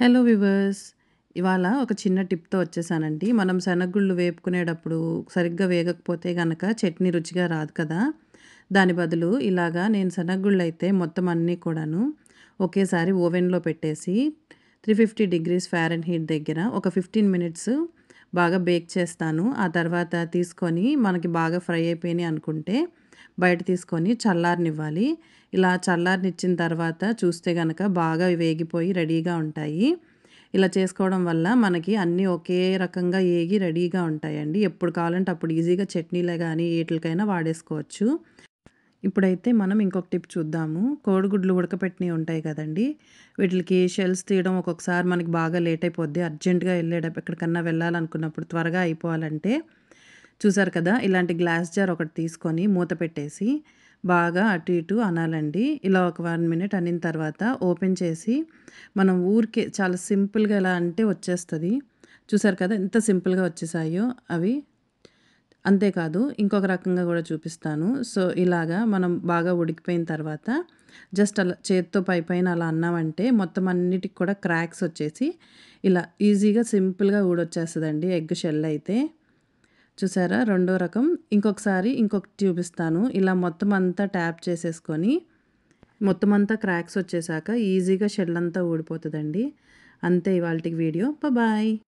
Hello viewers! ఇవాళ ఒక చిన్న టిప్‌తో వచ్చేసానండి. మనం శనగగుళ్ళు వేపుకునేటప్పుడు సరిగ్గా వేగకపోతే గనక చట్నీ రుచిగా రాదు కదా! దాని బదులు ఇలాగా నేను శనగగుళ్ళైతే మొత్తం అన్నీ కూడాను ఒకేసారి ఓవెన్‌లో పెట్టేసి 350 డిగ్రీస్ ఫారెన్‌హీట్ దగ్గర ఒక 15 మినిట్స్ బాగా బేక్ చేస్తాను. ఆ తర్వాత తీసుకొని మనకి బాగా ఫ్రై అయిపోయినాయి అనుకుంటే బయట తీసుకొని చల్లారనివ్వాలి. ఇలా చల్లారనిచ్చిన తర్వాత చూస్తే గనక బాగా వేగిపోయి రెడీగా ఉంటాయి. ఇలా చేసుకోవడం వల్ల మనకి అన్నీ ఒకే రకంగా ఏగి రెడీగా ఉంటాయండి. ఎప్పుడు కావాలంటే అప్పుడు ఈజీగా చట్నీలే గానీ, ఈటిలకైనా వాడేసుకోవచ్చు. ఇప్పుడైతే మనం ఇంకొక టిప్ చూద్దాము. కోడిగుడ్లు ఉడకపెట్టినయి ఉంటాయి కదండీ! వీటిలికి షెల్స్ తీయడం ఒక్కొక్కసారి మనకి బాగా లేట్ అయిపోద్ది. అర్జెంట్‌గా ఎక్కడికన్నా వెళ్ళాలనుకున్నప్పుడు త్వరగా అయిపోవాలంటే చూసారు కదా! ఇలాంటి గ్లాస్ జార్ ఒకటి తీసుకొని మూత పెట్టేసి బాగా అటు ఇటు అనాలండి. ఇలా ఒక 1 మినిట్ అనిన తర్వాత ఓపెన్ చేసి మనం ఊరికే చాలా సింపుల్‌గా ఎలా అంటే వచ్చేస్తది. చూసారు కదా! ఎంత సింపుల్‌గా వచ్చేసాయో అవి. అంతేకాదు ఇంకొక రకంగా గూడా చూపిస్తాను. సో, ఇలాగా మనం బాగా ఉడికిపోయిన తర్వాత జస్ట్ అలా చేత్తో పైపైన అలా అన్నామంటే మొత్తం అన్నిటికి కూడా క్రాక్స్ వచ్చేసి ఇలా ఈజీగా సింపుల్‌గా ఊడొచ్చేస్తదండి ఎగ్ షెల్ అయితే. చూసారా? రెండో రకం. ఇంకొకసారి ఇంకొకటి చూపిస్తాను. ఇలా మొత్తం అంతా ట్యాప్ చేసేసుకొని మొత్తం అంతా క్రాక్స్ వచ్చేసాక ఈజీగా షెల్ అంతా ఊడిపోతదండి. అంతే ఇవాల్టికి వీడియో. బాయ్.